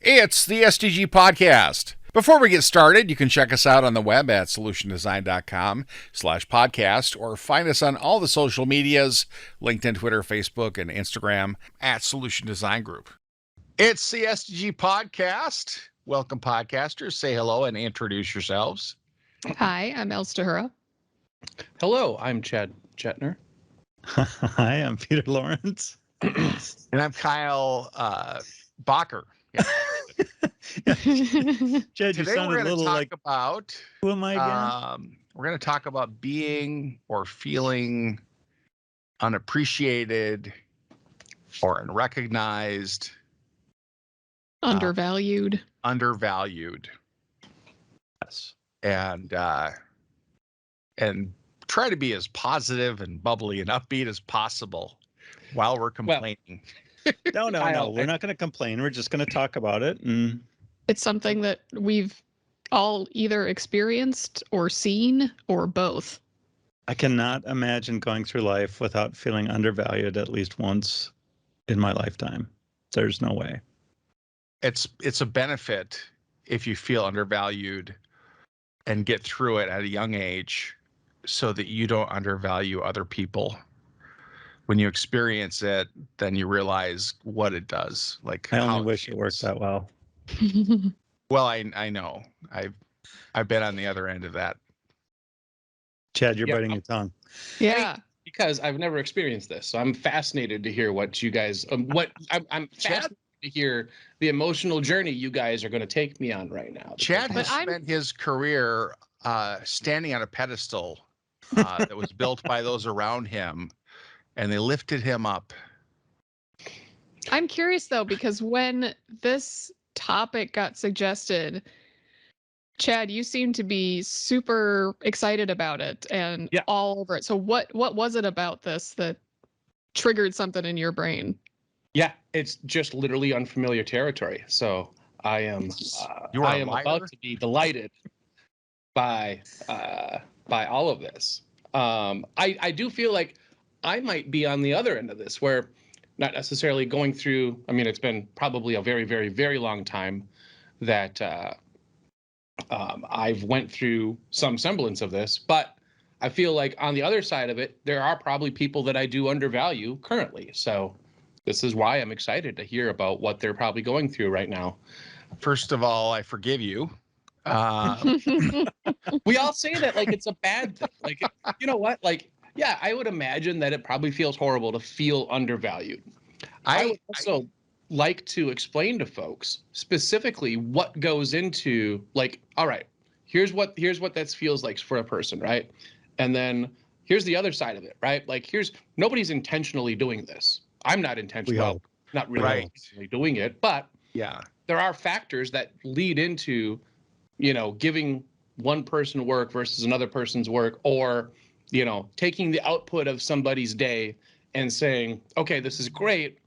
It's the SDG Podcast. Before we get started, you can check us out on the web at solutiondesign.com/podcast or find us on all the social medias, LinkedIn, Twitter, Facebook, and Instagram at Solution Design Group. It's the SDG Podcast. Welcome, podcasters. Say hello and introduce yourselves. Hi, I'm Elster Hura. Hello, I'm Chad Chetner. Hi, I'm Peter Lawrence. And I'm Kyle Bacher. Yeah. Chad, Today we're going to talk about, who am I again? We're going to talk about being or feeling unappreciated or unrecognized. Undervalued. Undervalued. Yes. And try to be as positive and bubbly and upbeat as possible while we're complaining. No. We're not going to complain. We're just going to talk about it. And It's something that we've all either experienced or seen or both. I cannot imagine going through life without feeling undervalued at least once in my lifetime. There's no way. It's a benefit if you feel undervalued and get through it at a young age so that you don't undervalue other people. When you experience it, then you realize what it does. Like I only wish it worked that well. Well, I know. I've been on the other end of that. Chad, you're biting your tongue. Yeah. Because I've never experienced this, so I'm fascinated to hear what you guys. I'm fascinated to hear the emotional journey you guys are going to take me on right now. Chad has spent his career standing on a pedestal that was built by those around him, and they lifted him up. I'm curious, though, because when this topic got suggested, Chad, you seem to be super excited about it and all over it. So what was it about this that triggered something in your brain? Yeah, it's just literally unfamiliar territory. So I am about to be delighted by all of this. I do feel like I might be on the other end of this, where not necessarily going through. I mean, it's been probably a very, very, very long time that I've went through some semblance of this, but I feel like on the other side of it, there are probably people that I do undervalue currently. So this is why I'm excited to hear about what they're probably going through right now. First of all, I forgive you. We all say that like it's a bad thing. Like, you know what? Like, yeah, I would imagine that it probably feels horrible to feel undervalued. I would also like to explain to folks specifically what goes into, like, all right, here's what that feels like for a person, right? And then here's the other side of it, right? Like, nobody's intentionally doing this. I'm not intentional, not really intentionally doing it, but there are factors that lead into, giving one person work versus another person's work, or taking the output of somebody's day and saying, okay, this is great,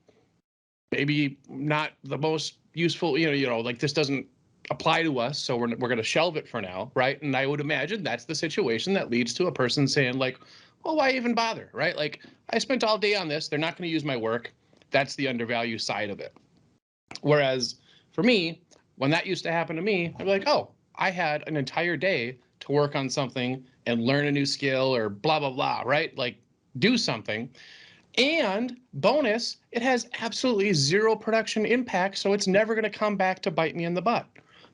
maybe not the most useful, like this doesn't apply to us, so we're going to shelve it for now, right? And I would imagine that's the situation that leads to a person saying like, well, why even bother, right? Like, I spent all day on this, they're not going to use my work. That's the undervalue side of it. Whereas for me, when that used to happen to me, I'd be like, oh, I had an entire day to work on something and learn a new skill or blah, blah, blah, right? Like, do something. And bonus, it has absolutely zero production impact, so it's never going to come back to bite me in the butt.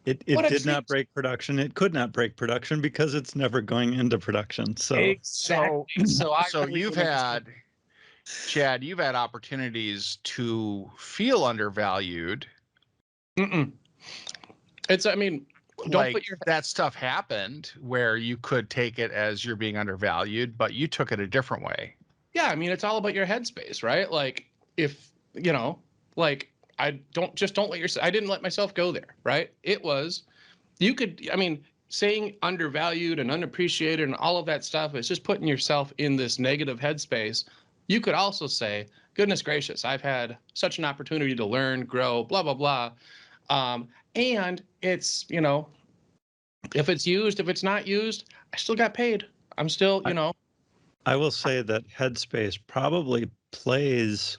It did not break production. It could not break production because it's never going into production. So exactly. So you've had, Chad, you've had opportunities to feel undervalued. That stuff happened where you could take it as you're being undervalued, but you took it a different way. Yeah, I mean, it's all about your headspace, right? Like, if, like, I didn't let myself go there, right? It was, saying undervalued and unappreciated and all of that stuff is just putting yourself in this negative headspace. You could also say, goodness gracious, I've had such an opportunity to learn, grow, blah, blah, blah. And it's, if it's used, if it's not used, I still got paid. I'm still, I will say that headspace probably plays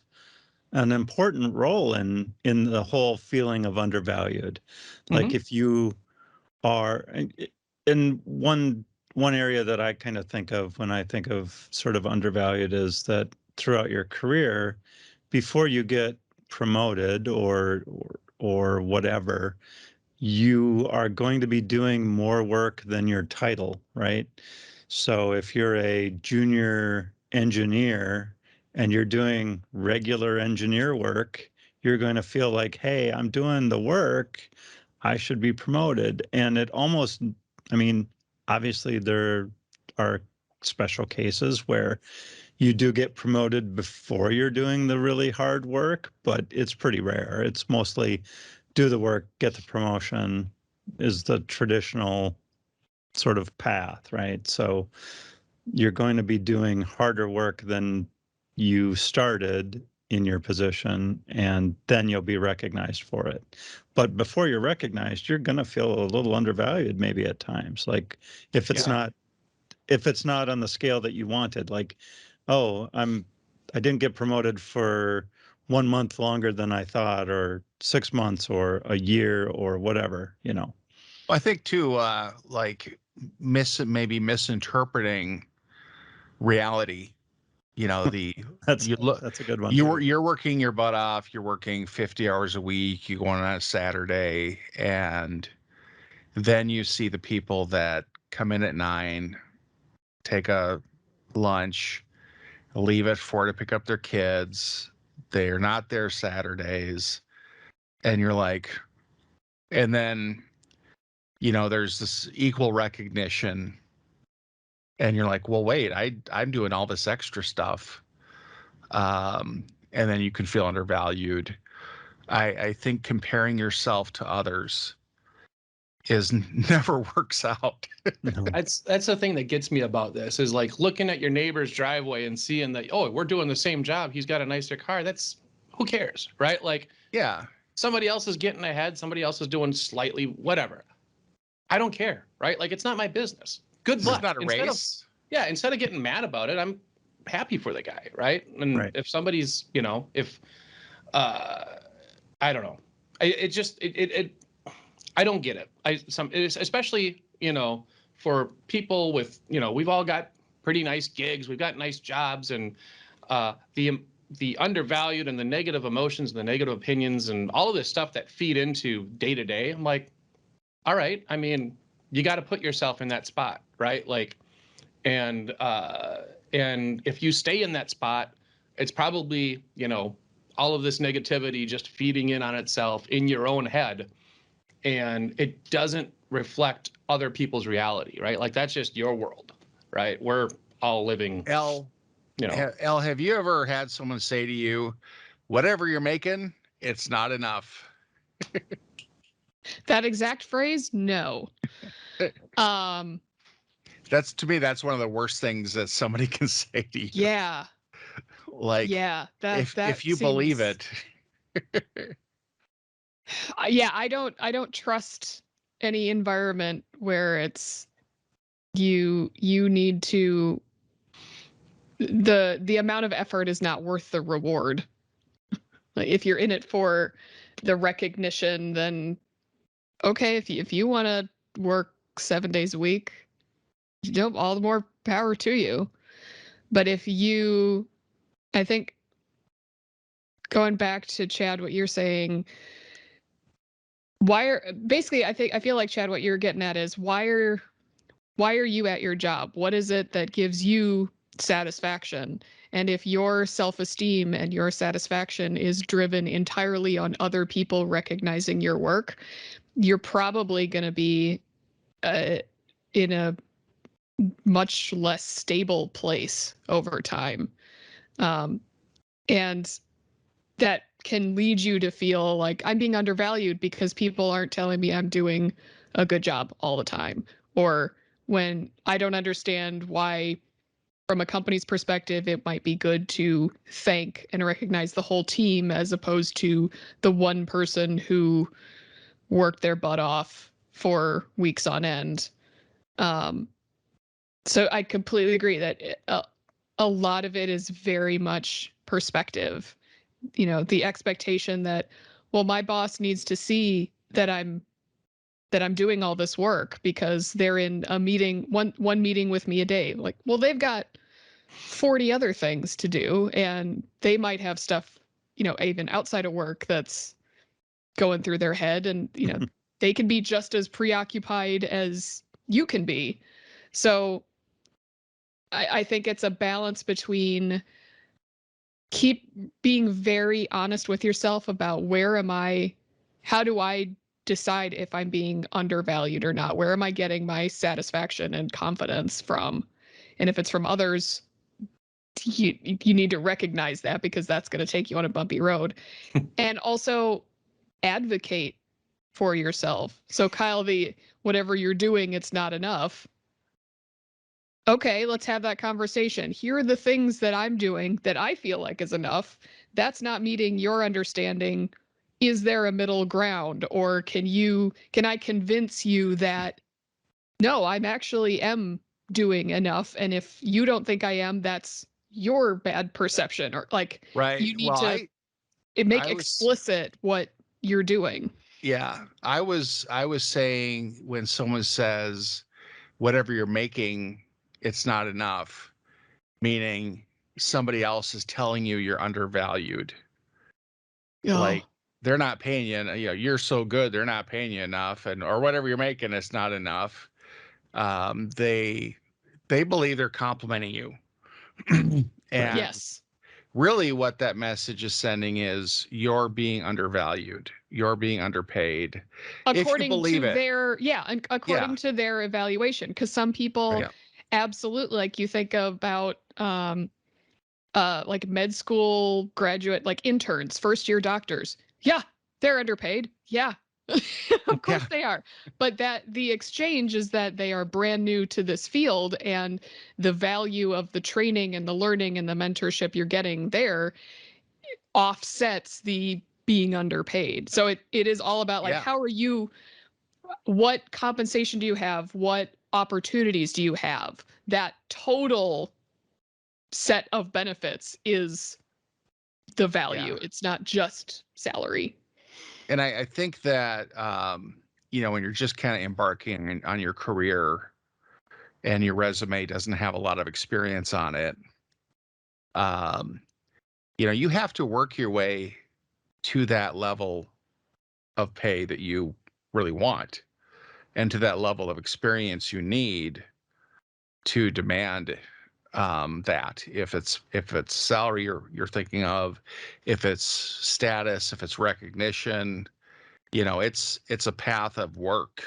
an important role in the whole feeling of undervalued. Like if you are in one area that I kind of think of when I think of sort of undervalued is that throughout your career, before you get promoted or whatever, you are going to be doing more work than your title, right? So if you're a junior engineer and you're doing regular engineer work, you're going to feel like, hey, I'm doing the work, I should be promoted. And it almost, I mean, obviously there are special cases where you do get promoted before you're doing the really hard work, but it's pretty rare. It's mostly do the work, get the promotion is the traditional sort of path, right? So you're going to be doing harder work than you started in your position, and then you'll be recognized for it. But before you're recognized, you're going to feel a little undervalued maybe at times. Like if it's not on the scale that you wanted, like, oh, I didn't get promoted for 1 month longer than I thought, or 6 months, or a year, or whatever, you know. I think too, like maybe misinterpreting reality. You know, That's you look, a good one too. you're working your butt off. You're working 50 hours a week. You go on a Saturday, and then you see the people that come in at 9, take a lunch, leave at 4 to pick up their kids. They're not there Saturdays, and you're like, and then there's this equal recognition, and you're like, well, wait, I'm doing all this extra stuff, and then you can feel undervalued. I think comparing yourself to others never works out. No. That's the thing that gets me about this is like looking at your neighbor's driveway and seeing that, oh, we're doing the same job. He's got a nicer car. That's, who cares, right? Like, Yeah. somebody else is getting ahead. Somebody else is doing slightly whatever. I don't care, right? Like, it's not my business. Good luck. It's not a race. Instead of getting mad about it, I'm happy for the guy, right? And Right. if somebody's, if I don't know, I don't get it. Especially for people with we've all got pretty nice gigs, we've got nice jobs, and the undervalued and the negative emotions and the negative opinions and all of this stuff that feed into day to day. I'm like, all right, I mean, you got to put yourself in that spot, right? Like, and if you stay in that spot, it's probably all of this negativity just feeding in on itself in your own head, and it doesn't reflect other people's reality, right? Like, that's just your world, right? We're all living. Elle, have you ever had someone say to you, whatever you're making, it's not enough? That exact phrase? No. That's, to me, that's one of the worst things that somebody can say to you. Yeah. Like, yeah, if you believe it. Yeah, I don't trust any environment where it's you need to, the amount of effort is not worth the reward. Like, if you're in it for the recognition, then okay, if you want to work 7 days a week, all the more power to you. But I think, going back to Chad, what you're saying, I feel like, Chad, what you're getting at is why are you at your job? What is it that gives you satisfaction? And if your self-esteem and your satisfaction is driven entirely on other people recognizing your work, you're probably going to be in a much less stable place over time. And that can lead you to feel like I'm being undervalued because people aren't telling me I'm doing a good job all the time. Or when I don't understand why, from a company's perspective, it might be good to thank and recognize the whole team as opposed to the one person who worked their butt off for weeks on end. So I completely agree that a lot of it is very much perspective. the expectation that, well, my boss needs to see that I'm doing all this work because they're in a meeting, one meeting with me a day. Like, well, they've got 40 other things to do, and they might have stuff, even outside of work that's going through their head, and they can be just as preoccupied as you can be. So I think it's a balance between keep being very honest with yourself about how do I decide if I'm being undervalued or not? Where am I getting my satisfaction and confidence from? And if it's from others, you need to recognize that, because that's going to take you on a bumpy road. And also advocate for yourself. So Kyle, whatever you're doing, it's not enough. Okay, let's have that conversation. Here are the things that I'm doing that I feel like is enough. That's not meeting your understanding. Is there a middle ground? Or can I convince you that no, I'm actually am doing enough, and if you don't think I am, that's your bad perception. Or like, Right. you need Well, to make I was explicit what you're doing. yeah, I was saying, when someone says whatever you're making, it's not enough, meaning somebody else is telling you you're undervalued. Oh, Like, they're not paying you, you're so good, they're not paying you enough, or whatever you're making, it's not enough. They believe they're complimenting you. And yes. really what that message is sending is you're being undervalued, you're being underpaid, if you According believe to it. according Yeah. to their evaluation, because some people Yeah. absolutely, like, you think about like med school graduate, like interns, first year doctors. Yeah, they're underpaid. Yeah. Of course Yeah. they are. But that the exchange is that they are brand new to this field, and the value of the training and the learning and the mentorship you're getting there offsets the being underpaid. So it is all about, like, Yeah. how are you, what compensation do you have? What opportunities do you have? That total set of benefits is the value. Yeah. It's not just salary. And I think that, when you're just kind of embarking on your career and your resume doesn't have a lot of experience on it, um, you have to work your way to that level of pay that you really want, and to that level of experience you need to demand that. If it's salary you're thinking of, if it's status, if it's recognition, it's a path of work.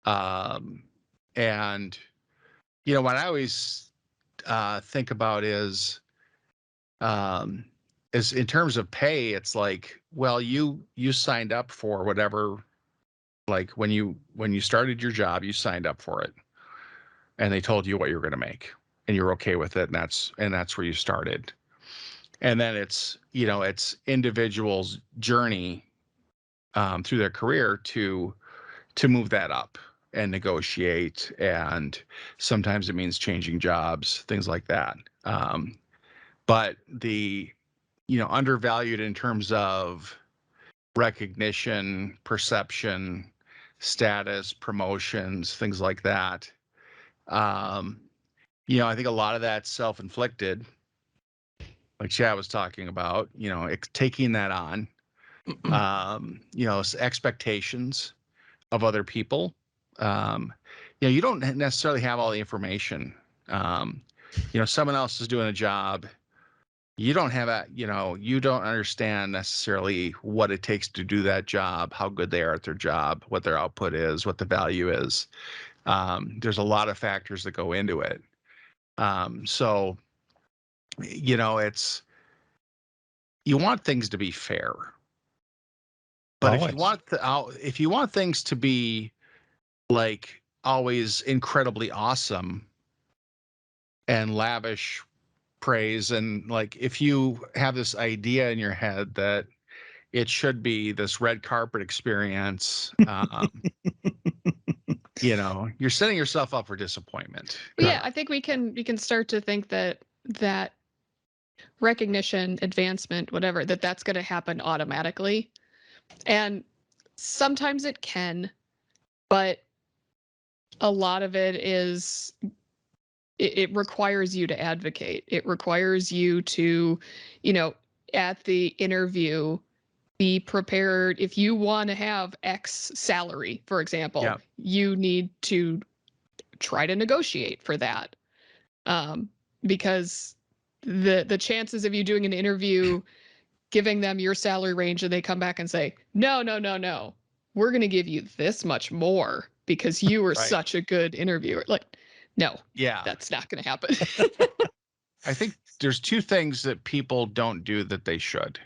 Um, and what I always think about is in terms of pay. It's like, well, you signed up for whatever. Like, when you started your job, you signed up for it, and they told you what you were going to make, and you're okay with it, and that's where you started. And then it's individuals' journey through their career to move that up and negotiate, and sometimes it means changing jobs, things like that. But the undervalued in terms of recognition, perception, status, promotions, things like that. Um, I think a lot of that's self-inflicted, like Chad was talking about, taking that on, expectations of other people. Um, you don't necessarily have all the information. Um, someone else is doing a job. You don't have you don't understand necessarily what it takes to do that job, how good they are at their job, what their output is, what the value is. There's a lot of factors that go into it. So, it's, you want things to be fair, but if you Always. want things to be, like, always incredibly awesome and lavish praise, and, like, if you have this idea in your head that it should be this red carpet experience, you're setting yourself up for disappointment. Well, yeah, I think we can start to think that recognition, advancement, whatever, that's going to happen automatically. And sometimes it can, but a lot of it is it requires you to advocate. It requires you to, at the interview, be prepared. If you want to have X salary, for example, you need to try to negotiate for that. Because the chances of you doing an interview, giving them your salary range, and they come back and say, no, we're going to give you this much more because you were such a good interviewer. Like, no, that's not going to happen. I think there's two things that people don't do that they should.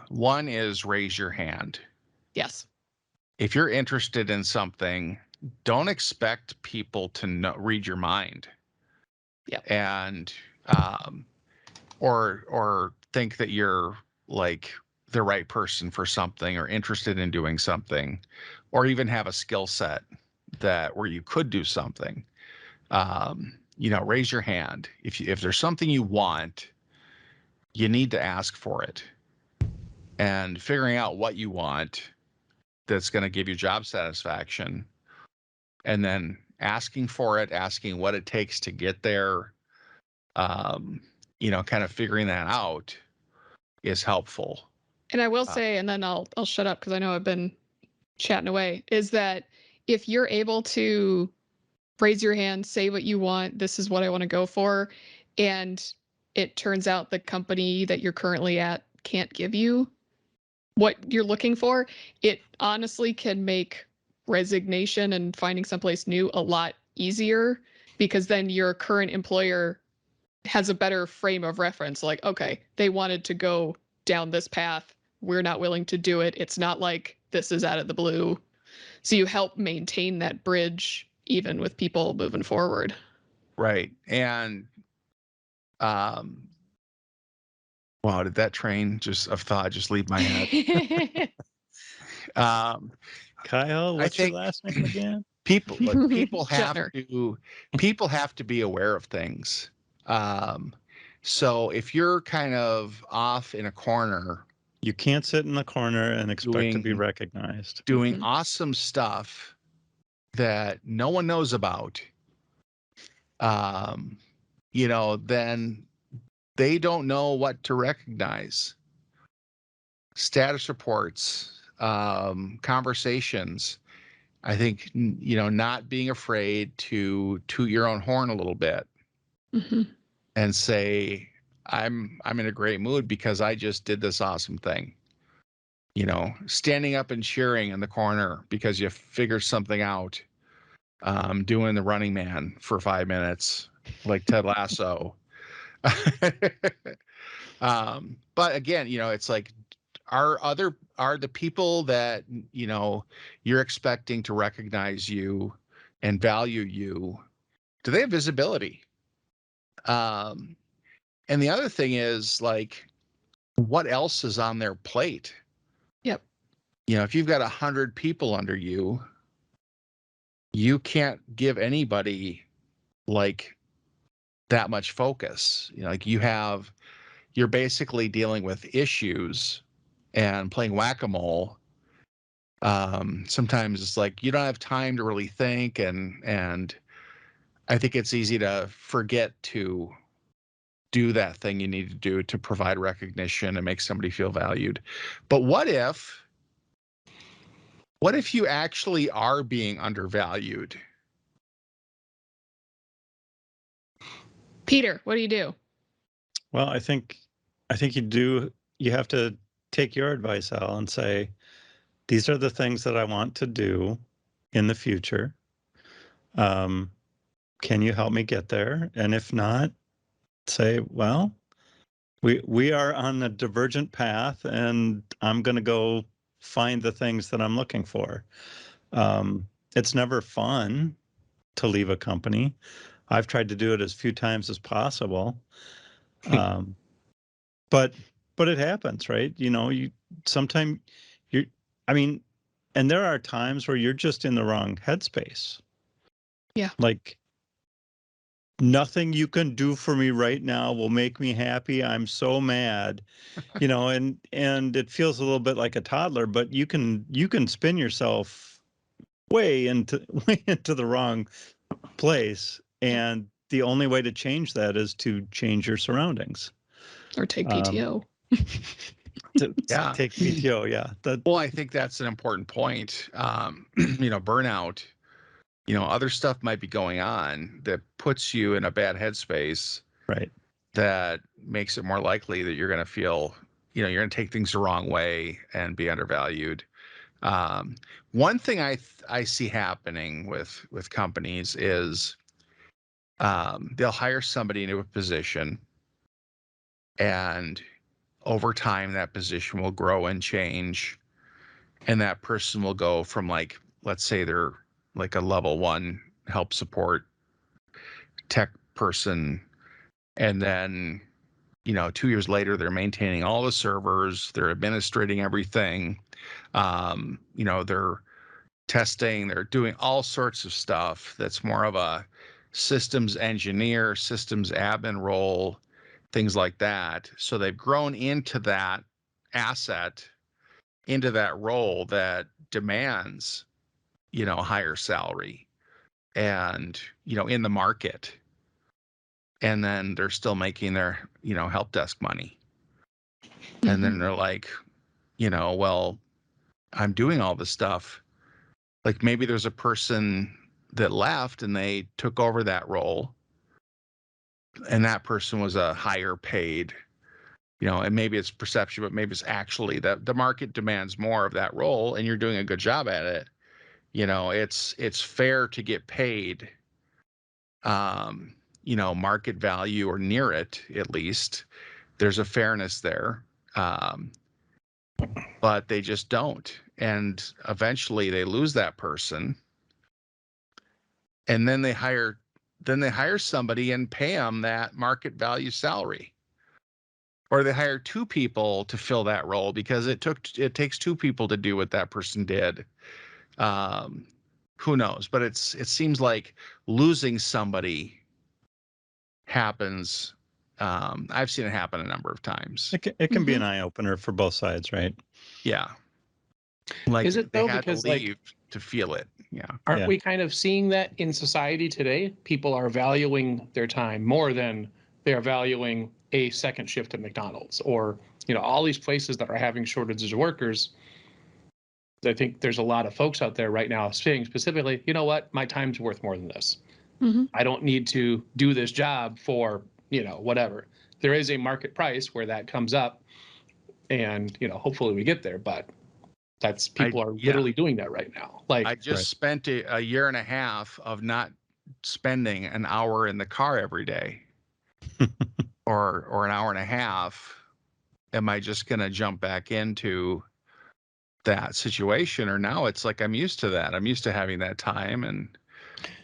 One is raise your hand. Yes. If you're interested in something, don't expect people to read your mind. Yeah. And or think that you're like the right person for something or interested in doing something, or even have a skill set where you could do something. Raise your hand. If there's something you want, you need to ask for it. And figuring out what you want that's going to give you job satisfaction, and then asking for it, asking what it takes to get there, kind of figuring that out is helpful. And I will say, and then I'll shut up because I know I've been chatting away, is that if you're able to raise your hand, say what you want, this is what I want to go for, and it turns out the company that you're currently at can't give you what you're looking for, it honestly can make resignation and finding someplace new a lot easier, because then your current employer has a better frame of reference. Like, okay, they wanted to go down this path. We're not willing to do it. It's not like this is out of the blue. So you help maintain that bridge even with people moving forward. Right. And wow, did that train of thought just leave my head? Kyle, what's your last name again? People have to be aware of things. So if you're kind of off in a corner, you can't sit in the corner and expect to be recognized. Doing awesome stuff that no one knows about, then they don't know what to recognize. Status reports, conversations. I think, not being afraid to toot your own horn a little bit and say, I'm in a great mood because I just did this awesome thing. Standing up and cheering in the corner because you figured something out. Doing the Running Man for 5 minutes, like Ted Lasso. But again, it's like, are the people that, you're expecting to recognize you and value you, do they have visibility? And the other thing is, like, what else is on their plate? Yep. If you've got 100 people under you, you can't give anybody like that much focus. Like you're basically dealing with issues and playing whack-a-mole. Sometimes it's like you don't have time to really think, and I think it's easy to forget to do that thing you need to do to provide recognition and make somebody feel valued. But what if you actually are being undervalued? Peter, what do you do? Well, I think you have to take your advice, Al, and say, these are the things that I want to do in the future. Can you help me get there? And if not, say, well, we are on a divergent path, and I'm going to go find the things that I'm looking for. It's never fun to leave a company. I've tried to do it as few times as possible. But it happens, right? And there are times where you're just in the wrong headspace. Yeah. Like, nothing you can do for me right now will make me happy. I'm so mad, and it feels a little bit like a toddler, but you can spin yourself way into the wrong place, and the only way to change that is to change your surroundings or take PTO. Yeah. Take PTO. Yeah. Well, I think that's an important point. Burnout, other stuff might be going on that puts you in a bad headspace. Right. That makes it more likely that you're going to feel, you're going to take things the wrong way and be undervalued. One thing I see happening with companies is they'll hire somebody into a position, and over time that position will grow and change, and that person will go from, like, let's say they're like a level 1 help support tech person, and then 2 years later they're maintaining all the servers, they're administrating everything, they're testing, they're doing all sorts of stuff that's more of a systems engineer, systems admin role, things like that. So they've grown into that asset, into that role that demands, higher salary and, in the market. And then they're still making their, help desk money. And then they're like, well, I'm doing all this stuff. Like, maybe there's a person that left and they took over that role, and that person was a higher paid, and maybe it's perception, but maybe it's actually that the market demands more of that role and you're doing a good job at it. It's fair to get paid, market value or near it, at least. There's a fairness there. But they just don't. And eventually they lose that person. And then they hire somebody and pay them that market value salary. Or they hire 2 people to fill that role because it takes 2 people to do what that person did. Who knows? But it seems like losing somebody happens. I've seen it happen a number of times. It can be an eye opener for both sides, right? Yeah. Like, is it they though? had Because to leave to feel it. Yeah. aren't we kind of seeing that in society today? People are valuing their time more than they're valuing a second shift at McDonald's, or all these places that are having shortages of workers. I think there's a lot of folks out there right now saying specifically, you know what, my time's worth more than this. I don't need to do this job for whatever. There is a market price where that comes up, and hopefully we get there, but that's people are literally doing that right now. Like, I just spent a year and a half of not spending an hour in the car every day or an hour and a half. Am I just going to jump back into that situation? Or now it's like, I'm used to that. I'm used to having that time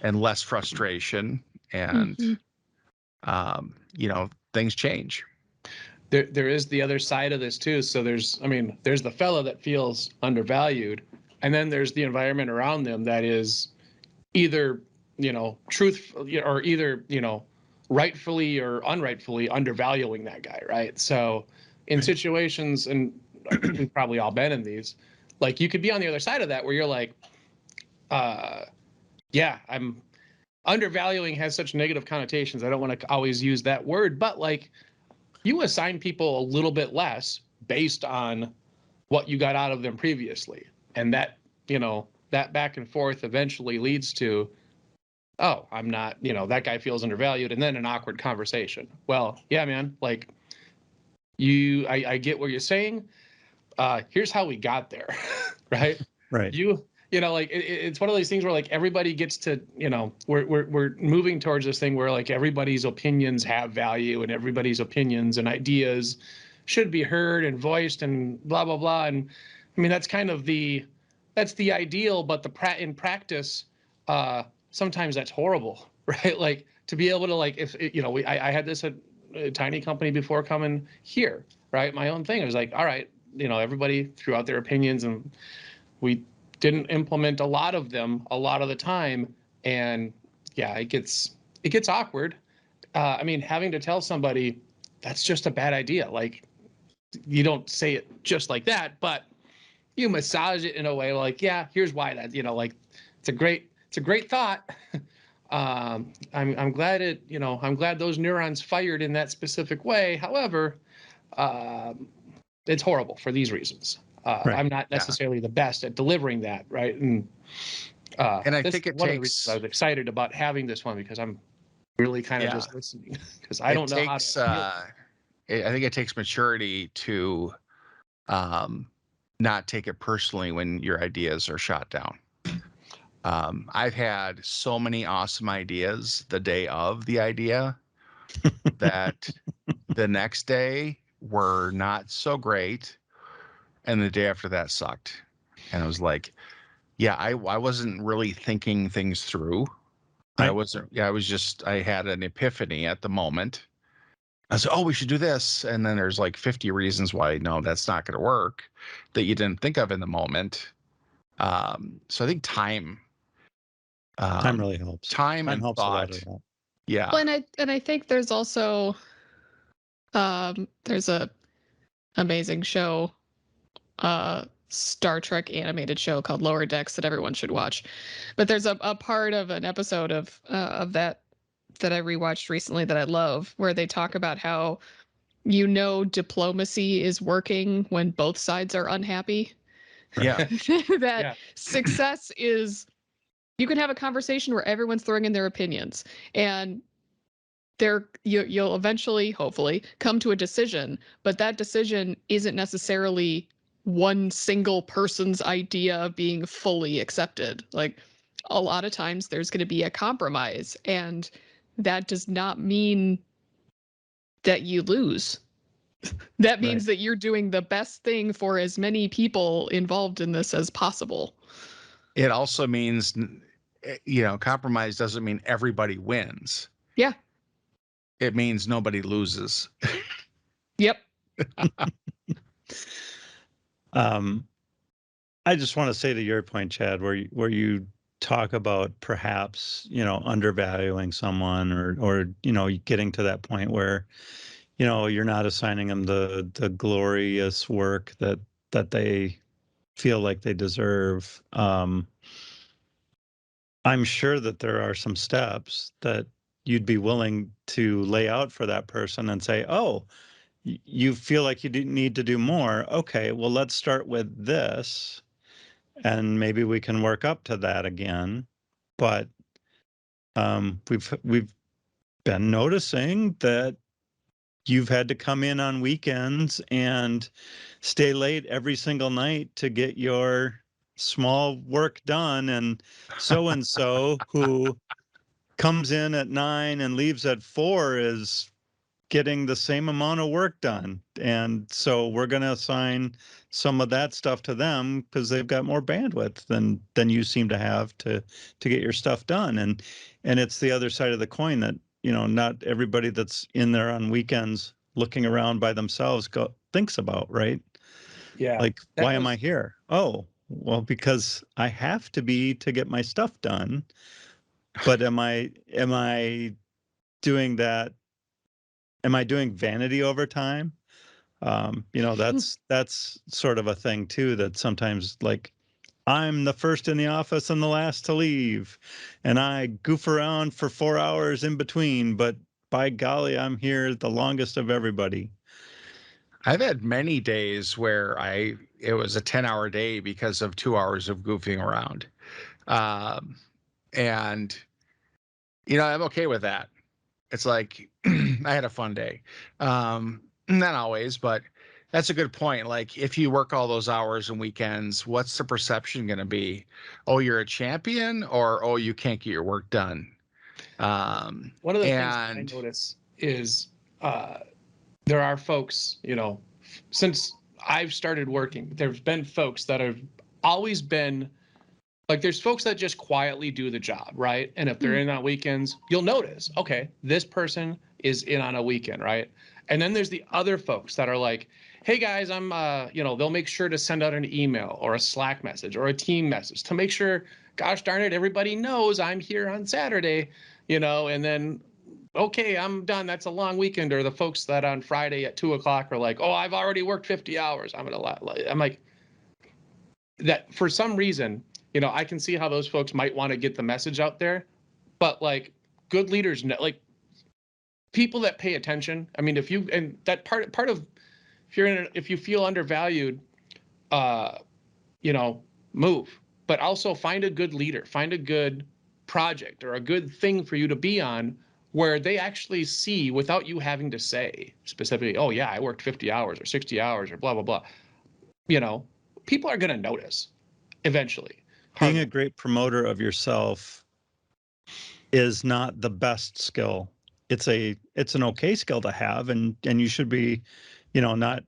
and less frustration, and things change. there is the other side of this too. So there's the fellow that feels undervalued, and then there's the environment around them that is either truth, or either rightfully or unrightfully undervaluing that guy, right? So in situations, and we've probably all been in these, like, you could be on the other side of that where you're like, yeah, I'm undervaluing has such negative connotations. I don't want to always use that word, but like, you assign people a little bit less based on what you got out of them previously. And that, that back and forth eventually leads to, oh, I'm not, that guy feels undervalued, and then an awkward conversation. Well, yeah, man, like, I get what you're saying. Here's how we got there, right? Right. Like, it's one of these things where, like, everybody gets to, we're moving towards this thing where, like, everybody's opinions have value, and everybody's opinions and ideas should be heard and voiced and blah, blah, blah. And that's kind of that's the ideal, but in practice, sometimes that's horrible, right? Like, to be able to, like, if I had this at a tiny company before coming here, right? My own thing. I was like, all right, everybody threw out their opinions, and we didn't implement a lot of them a lot of the time. And yeah, it gets it gets awkward. I mean, having to tell somebody that's just a bad idea. Like, you don't say it just like that, but you massage it in a way like, yeah, here's why that, like, it's a great thought. I'm glad I'm glad those neurons fired in that specific way. However, it's horrible for these reasons. Right. I'm not necessarily the best at delivering that, right? And I this think is it one of the reasons I takes was excited about having this one, because I'm really kind of just listening, because I it don't know how takes to deal. I think it takes maturity to not take it personally when your ideas are shot down. I've had so many awesome ideas the day of the idea that the next day were not so great, and the day after that sucked. And I was like, yeah, I wasn't really thinking things through. Right. I wasn't. Yeah, I had an epiphany at the moment. I said, oh, we should do this. And then there's like 50 reasons why, no, that's not going to work that you didn't think of in the moment. So I think time really helps. time and helps thought. a lot of that. Yeah. Well, and I think there's also there's a amazing show, Star Trek animated show called Lower Decks that everyone should watch. But there's a part of an episode of that I rewatched recently that I love, where they talk about how diplomacy is working when both sides are unhappy. Yeah. That success is, you can have a conversation where everyone's throwing in their opinions, and you'll eventually, hopefully, come to a decision, but that decision isn't necessarily one single person's idea being fully accepted. Like, a lot of times there's going to be a compromise, and that does not mean that you lose. That means that you're doing the best thing for as many people involved in this as possible. It also means, compromise doesn't mean everybody wins. Yeah. It means nobody loses. Yep. I just want to say to your point, Chad, where you talk about perhaps, undervaluing someone, or getting to that point where, you're not assigning them the glorious work that they feel like they deserve. I'm sure that there are some steps that you'd be willing to lay out for that person and say, oh, you feel like you need to do more. Okay, well, let's start with this, and maybe we can work up to that again. But we've been noticing that you've had to come in on weekends and stay late every single night to get your small work done, and so who comes in at 9 and leaves at 4 is getting the same amount of work done. And so we're going to assign some of that stuff to them because they've got more bandwidth than you seem to have to get your stuff done. And it's the other side of the coin that, not everybody that's in there on weekends looking around by themselves thinks about, right? Yeah. Like, why am I here? Oh, well, because I have to be to get my stuff done. But am I doing that? Am I doing vanity overtime? That's sort of a thing too, that sometimes, like, I'm the first in the office and the last to leave, and I goof around for 4 hours in between, but by golly, I'm here the longest of everybody. I've had many days where it was a 10-hour day because of 2 hours of goofing around. And I'm okay with that. It's like, I had a fun day. Not always, but that's a good point. Like, if you work all those hours and weekends, what's the perception going to be? Oh, you're a champion, or, oh, you can't get your work done. One of the things that I notice is there are folks, since I've started working, there's been folks that have always been like, there's folks that just quietly do the job, right? And if they're in on weekends, you'll notice, okay, this person is in on a weekend, right? And then there's the other folks that are like, hey guys, I'm they'll make sure to send out an email or a Slack message or a team message to make sure, gosh darn it, everybody knows I'm here on Saturday, and then, okay, I'm done. That's a long weekend. Or the folks that on Friday at 2:00 are like, oh, I've already worked 50 hours. I'm like, that for some reason, I can see how those folks might want to get the message out there, but like good leaders, like people that pay attention. I mean, that part of, if you feel undervalued, uh, move, but also find a good leader, find a good project or a good thing for you to be on where they actually see without you having to say specifically, oh yeah, I worked 50 hours or 60 hours or blah, blah, blah. People are going to notice eventually. Being a great promoter of yourself is not the best skill. It's an okay skill to have, and you should be, not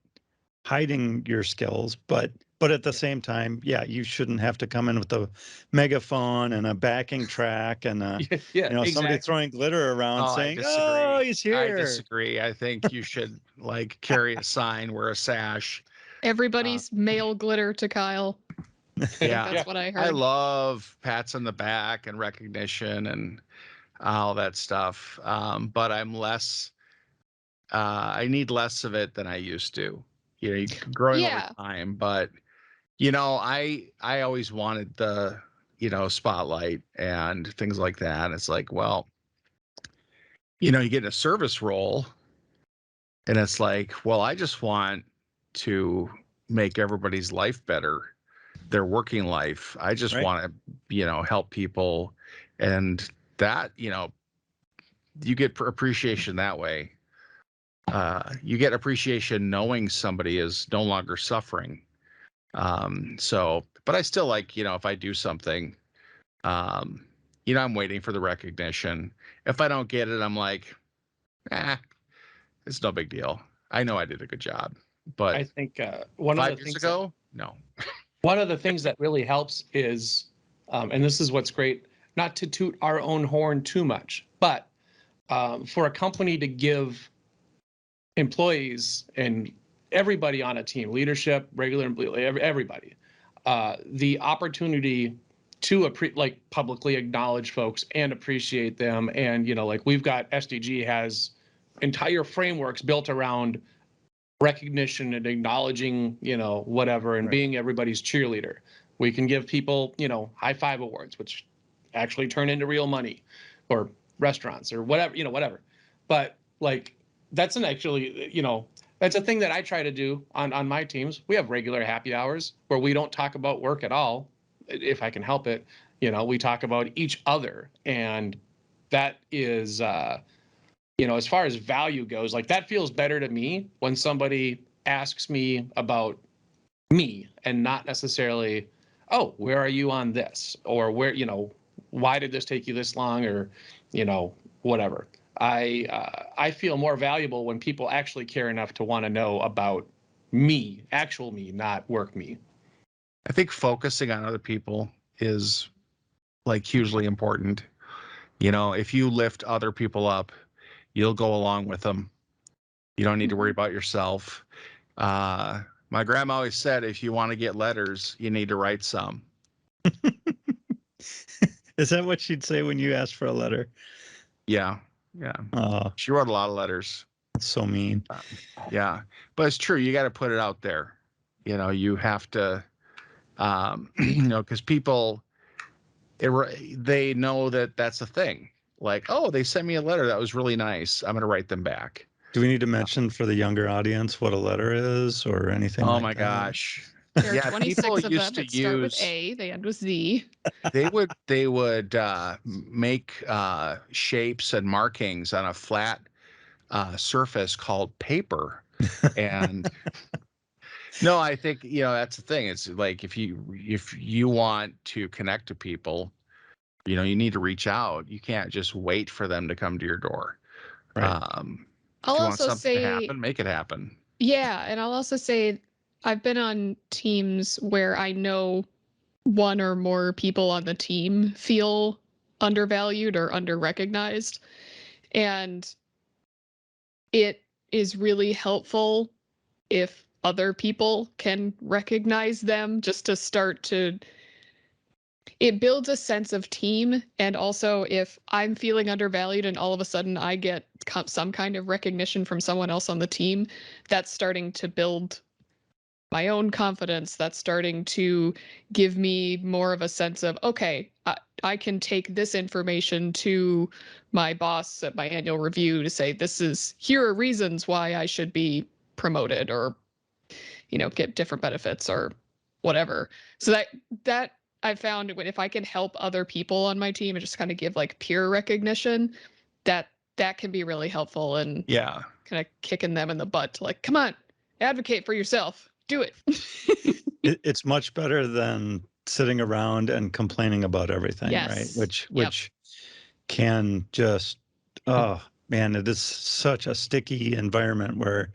hiding your skills, but at the same time, yeah, you shouldn't have to come in with a megaphone and a backing track and exactly. somebody throwing glitter around saying, I disagree. "Oh, he's here." I disagree. I think you should like carry a sign, wear a sash. Everybody's mail glitter to Kyle. Yeah, That's what I heard. I love pats on the back and recognition and all that stuff. But I'm less. I need less of it than I used to. Growing over time. But I always wanted the spotlight and things like that. It's like, well, you get in a service role, and it's like, well, I just want to make everybody's life better, their working life. I just want to, help people, and that, you get appreciation that way. You get appreciation knowing somebody is no longer suffering. But I still like, if I do something, I'm waiting for the recognition. If I don't get it, I'm like, it's no big deal. I know I did a good job. But I think one of the things ago, no. One of the things that really helps is, and this is what's great, not to toot our own horn too much, but for a company to give employees and everybody on a team, leadership, regular employee, everybody, the opportunity to publicly acknowledge folks and appreciate them. And, like we've got SDG has entire frameworks built around recognition and acknowledging, whatever, and being everybody's cheerleader. We can give people, high five awards, which actually turn into real money, or restaurants or whatever, whatever. But like, that's that's a thing that I try to do on my teams. We have regular happy hours where we don't talk about work at all, if I can help it. We talk about each other, and that is, as far as value goes, like that feels better to me when somebody asks me about me and not necessarily, oh, where are you on this? Or where, why did this take you this long? Or, whatever. I feel more valuable when people actually care enough to want to know about me, actual me, not work me. I think focusing on other people is like hugely important. If you lift other people up, you'll go along with them. You don't need to worry about yourself. My grandma always said, if you want to get letters, you need to write some. Is that what she'd say when you asked for a letter? Yeah. She wrote a lot of letters. That's so mean. Yeah, but it's true. You got to put it out there. You have to, because people, they know that that's a thing. Like, oh, they sent me a letter that was really nice. I'm going to write them back. Do we need to mention for the younger audience what a letter is or anything? Oh like my that? gosh. There are 26 of them that start with A, they end with Z. They would make shapes and markings on a flat surface called paper. And no, I think, that's the thing. It's like, if you want to connect to people, you need to reach out. You can't just wait for them to come to your door. Right. If you want something to happen, make it happen. Yeah, and I'll also say I've been on teams where I know one or more people on the team feel undervalued or underrecognized. And it is really helpful if other people can recognize them, just to start to, it builds a sense of team. And also, if I'm feeling undervalued and all of a sudden I get some kind of recognition from someone else on the team, that's starting to build my own confidence. That's starting to give me more of a sense of, okay, I can take this information to my boss at my annual review to say, here are reasons why I should be promoted, or, get different benefits or whatever. So that I found, if I can help other people on my team and just kind of give like peer recognition, that can be really helpful, and Yeah. kind of kicking them in the butt to like, come on, advocate for yourself. Do it. It's much better than sitting around and complaining about everything, right? Yes. Which can just, oh man, it is such a sticky environment where,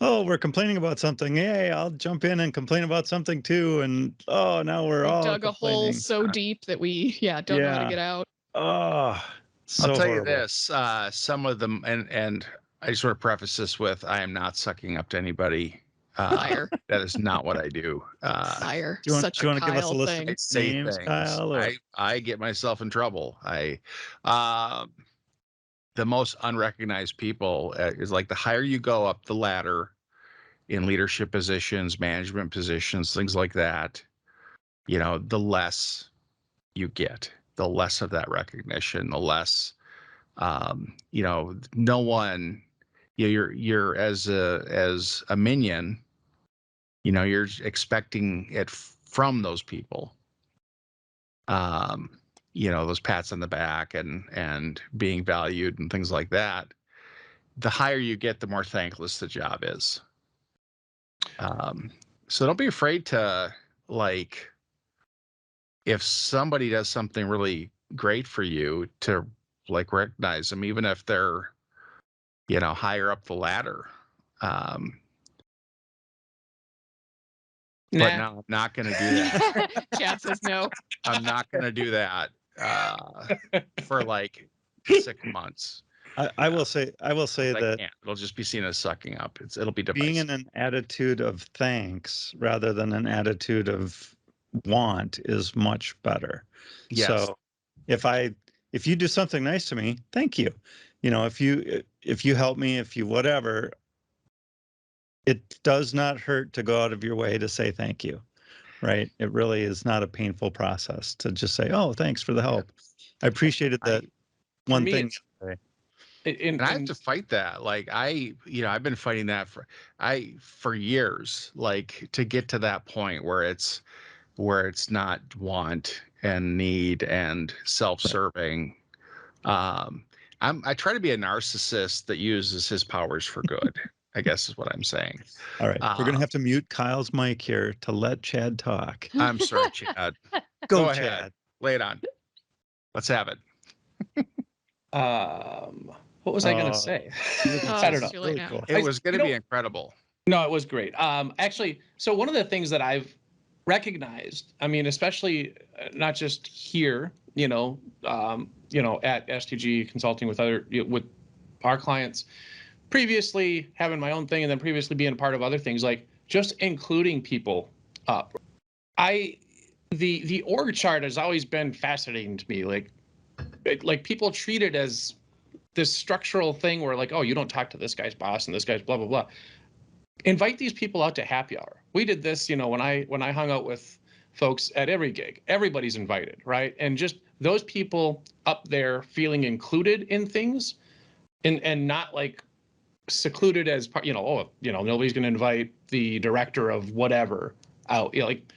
oh, we're complaining about something. Hey, I'll jump in and complain about something too. And oh, now we're all dug a hole complaining. so deep that we don't know how to get out. Oh, so I'll tell horrible. you this, some of them, and I just want to preface this with, I am not sucking up to anybody. Liar. That is not what I do. Liar. Do you want Such to a give us a Kyle list thing. of I say names, things. Kyle? Or? I get myself in trouble. The most unrecognized people is like, the higher you go up the ladder in leadership positions, management positions, things like that, the less you get, the less of that recognition, the less, no one, you're as a minion, you're expecting it from those people. Those pats on the back and being valued and things like that. The higher you get, the more thankless the job is. So don't be afraid to, like, if somebody does something really great for you, to like recognize them, even if they're, higher up the ladder. But no, I'm not going to do that. Chad says no. I'm not going to do that for like 6 months. I will say that it'll just be seen as sucking up. It'll be divisive. Being in an attitude of thanks rather than an attitude of want is much better. Yes. So if you do something nice to me, thank you. If you help me, if you whatever, it does not hurt to go out of your way to say thank you. Right? It really is not a painful process to just say, "Oh, thanks for the help. I appreciated that one thing." And I have to fight that. Like I've been fighting that for years, like, to get to that point where it's not want and need and self-serving. I try to be a narcissist that uses his powers for good, I guess is what I'm saying. All right. We're going to have to mute Kyle's mic here to let Chad talk. I'm sorry, Chad. Go ahead. Chad. Lay it on. Let's have it. What was I going to say? I don't know. Too late now. Cool. It was going to be incredible. No, it was great. Actually, so one of the things that I've recognized, I mean, especially not just here, at STG consulting with with our clients, previously having my own thing, and then previously being a part of other things, like just including people up. The org chart has always been fascinating to me. Like people treat it as this structural thing where, like, oh, you don't talk to this guy's boss and this guy's blah blah blah. Invite these people out to happy hour. We did this, when I hung out with folks at every gig, everybody's invited, right? And just those people up there feeling included in things, and not like secluded as part, nobody's going to invite the director of whatever out. Like,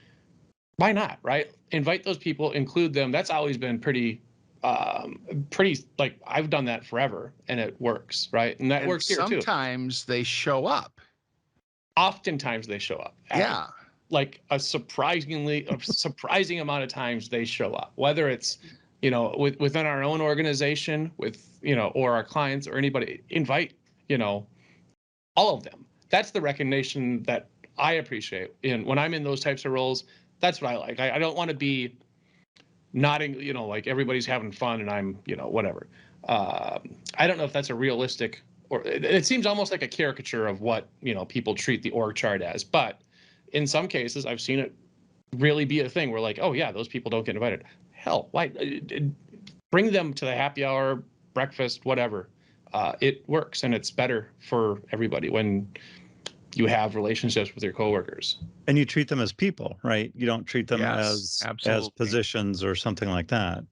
why not, right? Invite those people, include them. That's always been pretty like, I've done that forever and it works, right? And that works here too. Sometimes they show up. Oftentimes they show up. Yeah. Like a surprising amount of times they show up, whether it's, within our own organization, with, or our clients or anybody. Invite, all of them. That's the recognition that I appreciate. And when I'm in those types of roles, that's what I like. I don't want to be nodding, like everybody's having fun and I'm, whatever. I don't know if that's a realistic or it seems almost like a caricature of what, people treat the org chart as. But in some cases, I've seen it really be a thing where like, oh yeah, those people don't get invited. Hell, why? Bring them to the happy hour, breakfast, whatever. It works, and it's better for everybody when you have relationships with your coworkers. And you treat them as people, right? You don't treat them Yes, as absolutely. positions or something like that.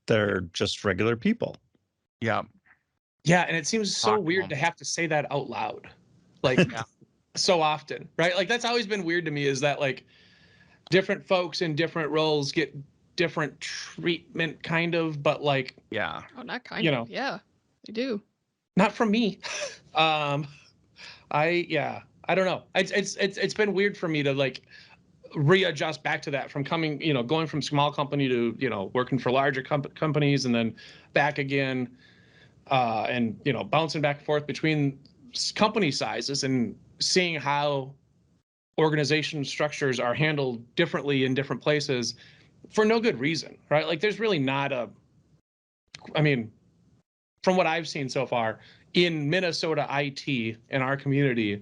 They're just regular people. Yeah. Yeah, and it seems so Talk to weird them. to have to say that out loud, like Yeah. so often, right? Like that's always been weird to me, is that like different folks in different roles get different treatment, kind of, but like, Yeah. Oh, not kind of. Yeah, they do. not from me. I don't know. It's been weird for me to like readjust back to that, from coming, going from small company to, working for larger companies, and then back again, and bouncing back and forth between company sizes, and seeing how organization structures are handled differently in different places for no good reason, right? Like there's really not I mean, from what I've seen so far in Minnesota IT in our community,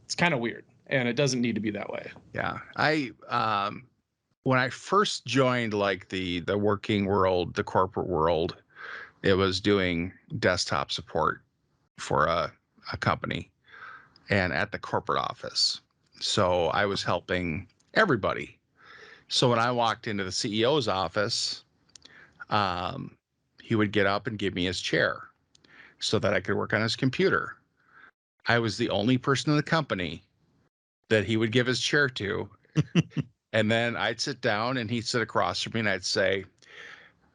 it's kind of weird, and it doesn't need to be that way. Yeah. When I first joined like the working world, the corporate world, it was doing desktop support for a company and at the corporate office. So I was helping everybody. So when I walked into the CEO's office, um, he would get up and give me his chair so that I could work on his computer. I was the only person in the company that he would give his chair to. And then I'd sit down and he'd sit across from me and I'd say,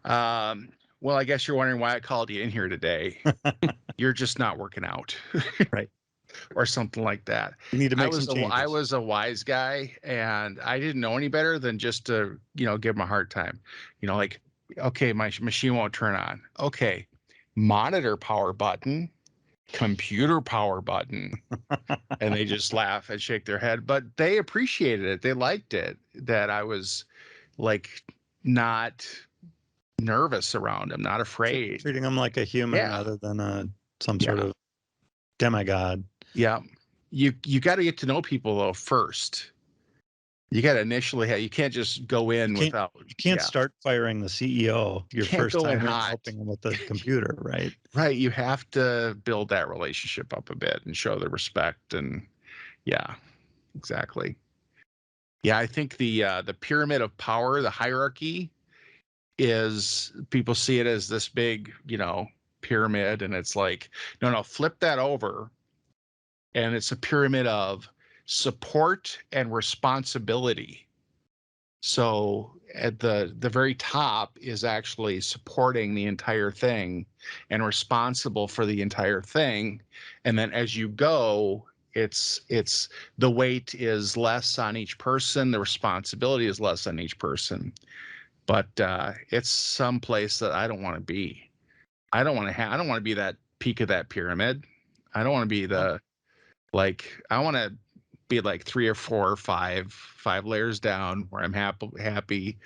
well, I guess you're wondering why I called you in here today. You're just not working out. Right. Or something like that. You need to make some changes. I was a wise guy and I didn't know any better than just to, give him a hard time. Like, okay, my machine won't turn on. Okay. Monitor power button, computer power button. And they just laugh and shake their head, but they appreciated it. They liked it that I was like not nervous around him, not afraid. Treating them like a human Yeah. rather than some Yeah. sort of demigod. Yeah. You got to get to know people though first. You got to initially you can't just go in without. You can't start firing the CEO your Can't first go time in in hot. helping him with the computer, right? Right. You have to build that relationship up a bit and show the respect, and yeah, exactly. Yeah, I think the pyramid of power, the hierarchy, is people see it as this big, pyramid, and it's like, no, flip that over, and it's a pyramid of support and responsibility. So at the very top is actually supporting the entire thing and responsible for the entire thing. And then as you go, it's the weight is less on each person, the responsibility is less on each person. But it's some place that I don't want to be. I don't want to be that peak of that pyramid. I don't want to be I want to be like 3 or 4 or 5 layers down where I'm happy,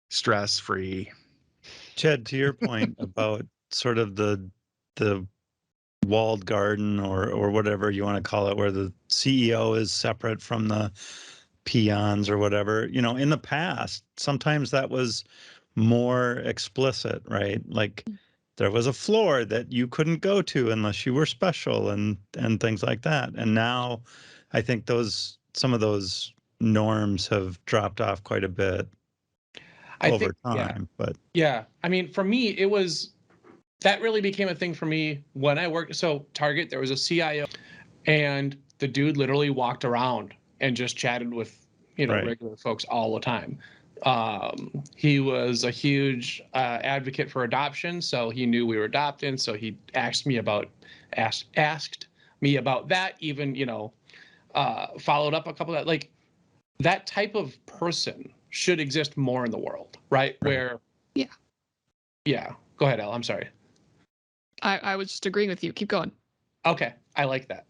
stress free. Chad, to your point about sort of the walled garden or whatever you want to call it, where the CEO is separate from the peons or whatever, in the past, sometimes that was more explicit, right? Like there was a floor that you couldn't go to unless you were special and things like that. And now I think some of those norms have dropped off quite a bit over time. But yeah, I mean, for me, that really became a thing for me when I worked. So Target, there was a CIO, and the dude literally walked around and just chatted with, Right. regular folks all the time. He was a huge advocate for adoption, so he knew we were adopting. So he asked me about that. Even followed up a couple of like that type of person should exist more in the world, right? Where yeah. Go ahead, Elle. I'm sorry. I was just agreeing with you. Keep going. Okay, I like that.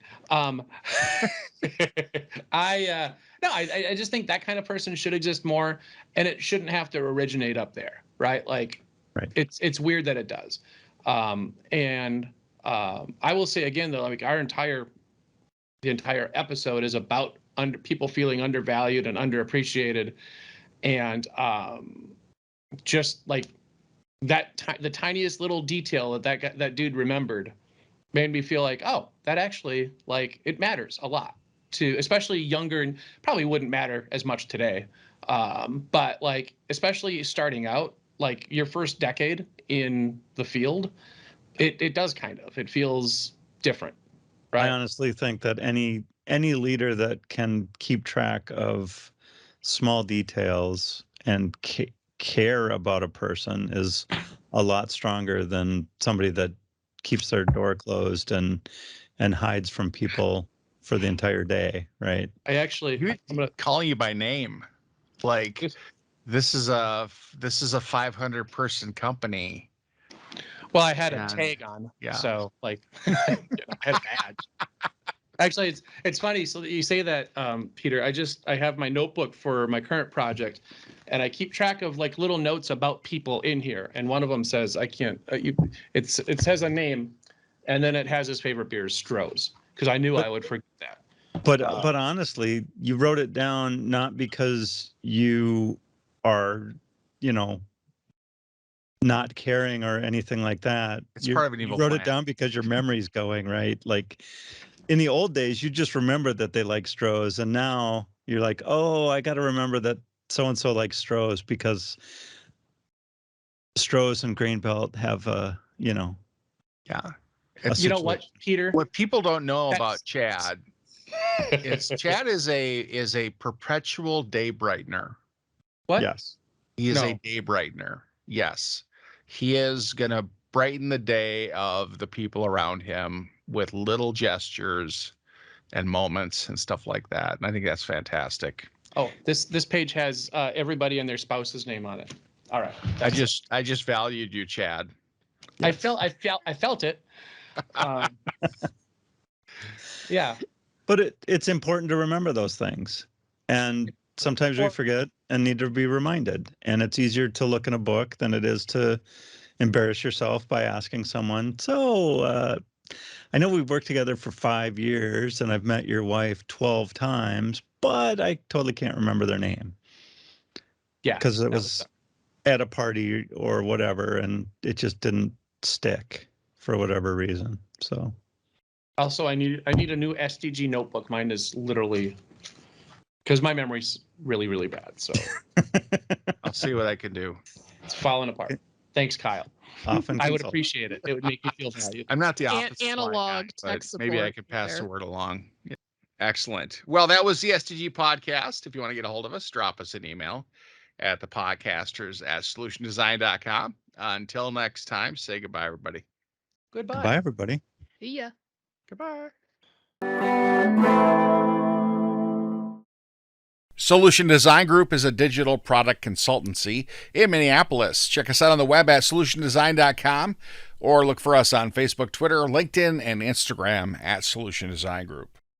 I just think that kind of person should exist more, and it shouldn't have to originate up there, right? Like, right. It's weird that it does, and I will say again though, like the entire episode is about people feeling undervalued and underappreciated, and just like the tiniest little detail that dude remembered made me feel like, oh, that actually, like, it matters a lot to especially younger, and probably wouldn't matter as much today, but like especially starting out, like your first decade in the field, it does kind of, it feels different, right? I honestly think that any leader that can keep track of small details and care about a person is a lot stronger than somebody that keeps their door closed and hides from people for the entire day, right? I'm gonna calling you by name, like this is a 500-person company. Well, I had a tag on, so like I had a badge. Actually, it's funny. So that you say that, Peter. I have my notebook for my current project, and I keep track of like little notes about people in here. And one of them says, I can't. It says a name, and then it has his favorite beer, Stroh's, because I knew I would forget that. But honestly, you wrote it down not because you are, not caring or anything like that. It's part of an evil You wrote plan. it down because your memory's going, right? Like in the old days, you just remembered that they like Stroh's, and now you're like, oh, I got to remember that so and so likes Stroh's because Stroh's and Grainbelt have Yeah. You know what, Peter? What people don't know about Chad is Chad is a perpetual day brightener. What? Yes. He is a day brightener. Yes. He is going to brighten the day of the people around him with little gestures and moments and stuff like that. And I think that's fantastic. Oh, this page has everybody and their spouse's name on it. All right. I just valued you, Chad. Yes. I felt it. Yeah. But it's important to remember those things. And sometimes we forget and need to be reminded. And it's easier to look in a book than it is to embarrass yourself by asking someone. So I know we've worked together for 5 years and I've met your wife 12 times, but I totally can't remember their name. Yeah. Because it was at a party or whatever, and it just didn't stick for whatever reason. So also I need a new SDG notebook. Mine is literally, because my memory's really, really bad. So I'll see what I can do. It's falling apart. Thanks, Kyle. I would appreciate it. It would make me feel valued. I'm not the office analog guy, tech support. maybe I could pass the word along. Yeah. Excellent. Well, that was the SDG podcast. If you want to get a hold of us, drop us an email at thepodcasters@solutiondesign.com. Until next time, say goodbye, everybody. Goodbye. Goodbye, everybody. See ya. Goodbye. Solution Design Group is a digital product consultancy in Minneapolis. Check us out on the web at solutiondesign.com or look for us on Facebook, Twitter, LinkedIn, and Instagram at Solution Design Group.